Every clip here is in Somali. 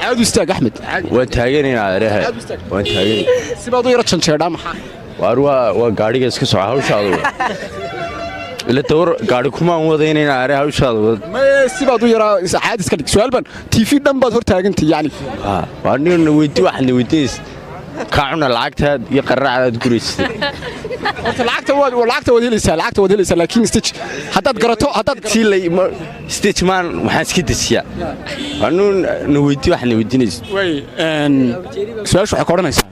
عاد استاق احمد وتاغينين عارها وتاغين سيبادو يرا جنجيرا maxaa waa gaariga iska soo hawshaadu ila toor gaari kuma wadaynay aare hawshaadu ma sibaadu yara caad iska dhig su'aal ban TV dhan baad hor taagantay yani waa nin weydii waxna weydiis kaacuna lacagta iyo qarraacad guriisay horta lacagta wad helaysaa laakiin stage haddaad garato haddaad silay stage man waxaan iska disiyaa anu weydii waxna weydiinaysa way su'aashu waxay qoranaysaa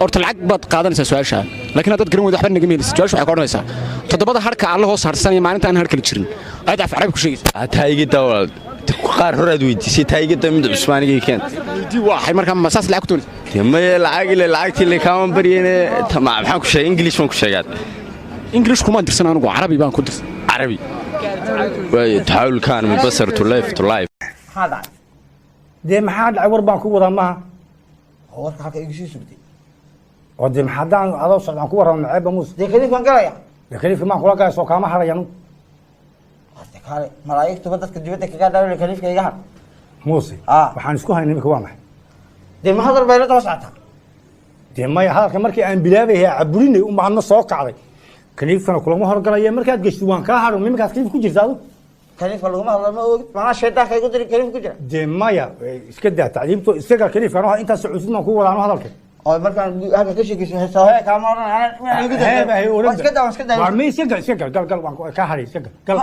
horta lacag baad qaadanaysaa su'aasha laakiin haddaad garan weydo waxba naga meelaysaa su'aashu waxay qoranaysaa toddobada harka aan la hoos harsanay maalinta aan har kala jirin aad af carabi ku sheegaysaa taayga dawlad qaar horaad weydiisay taayga mid Cusmaaniga keen weydii waxay markaa masaas lacag ku doonaysaa ma lacagtii la kaama bariyeen tamam maxaan ku sheegay English man ku sheegay English kuma dirsan anigu carabi baan ku dirsan carabi way taawul kaan mubasar to life hada de maxaa dhacay war baan ku wadaa ma warka halka igu sii sugtay oo de maxaa daan adoo socdaan ku waran ceeb muus de kaliif kan galaya de kaliif ma kula gaasoo kaama harayanu hada kale malaa'igtu dadka dibadda kaga dhaaway kaliifka iga har muuse waxaan isku haynay imika waa maxay de ma hadal baylo daba socota de ma hadalka markii aan bilaabay caburinay u maadna soo kacday kaliifkana kulama horgalaya markaad gasho waan ka haro nimankaas kaliif ku jirtaa kaliifka lagu ma hadlo ma og ma shaydaanka igu diray kaliif ku jira de maya iska daa tacliimto isaga kaliifkana inta socodin ku wadaan hadalka oo markaan halka ka sheekayso heesaha kaama oran ana igu diray iska daa waa meesha gal waan ka haray iska gal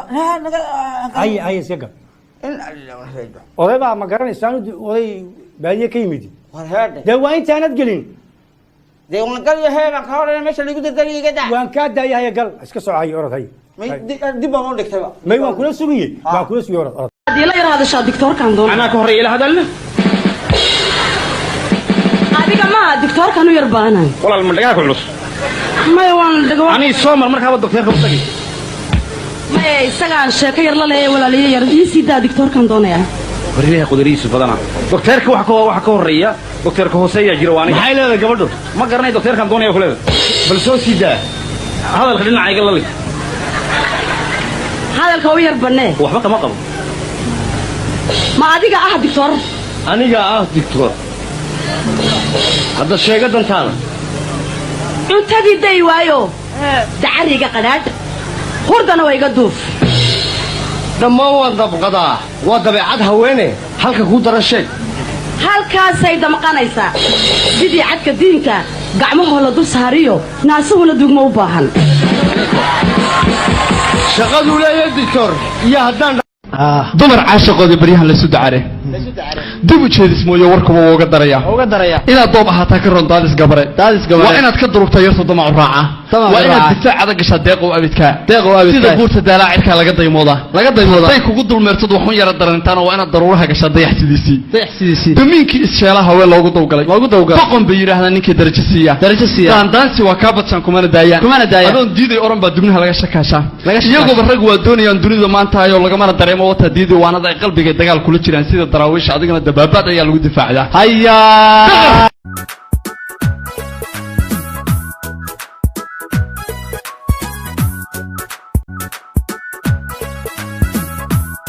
ay iska gal in alla wareedo odayba ma garanaysan oday baadiye ka yimid war heerde de waa intaanad gelin de waan gal yahay baan ka horan meesha lagu diray iga daa waan ka daayahay gal iska socay orodhay dib baan u dhigtay may waan kula sugiyay waan kula sugiyay orod hadii la yiraahdo shaa doctorkan doon ana ka horeeyay hadalna adiga ma doctorkan u yar baanan walaal ma dhagaa ku culus may waan dhago ani soo markaa doctorka u tagay may isagaan sheeko yar la leeyahay walaaliye yar ii sii daa doctorkan doonaya wariyaha qudariisu badana doctorka wax ka horeeya doctorka hooseeya jira waani maxay leedahay gabadhu ma garanay doctorkan doonaya ku leedahay bal soo sii daa hadalka dhinacayga la leeyahay hadalka u yar banee waxba kama qabo ma adiga doctor aniga doctor hadda sheega dantaada intadii day waayo dacariga qadaad hurdana way iga duuf dhammaan waa dabqadaa waa dabeecad haweene halka ku dara sheeg halkaasay damqanaysaa sidii cadka diinka gacmaha la dul saariyo naasuhuna dugma u baahan shaqadu leeyahay doctor iyo haddaan dumar caashaqoodii baryahan la sudacare dib u jeedis mooyo warkuba uga daraya inaad doob ahaataa ka roon daadis gabare waa inaad ka durugta yarta damac raaca waa inaad difaac adag gashaa deeqow abidka sida buurta daalaacirka laga daymooda day kugu dulmeertad waxun yara darantaan waa inaad daruuraha gashaa dayax sidiisii damiinkii isheelaha hawee loogu dawgalay boqon bay yidhaahdaan ninkii darajo siiya daandaansi waa kaa badsan kumana daayaan adoon diiday oran baa dubnaha laga shakaashaa iyaguba rag waa doonayaan dunida maanta ayoo lagamana dareemo wata diiday waanada ay qalbiga dagaal kula jiraan sida daraawiisha adigana dabaabaad ayaa lagu difaacdaa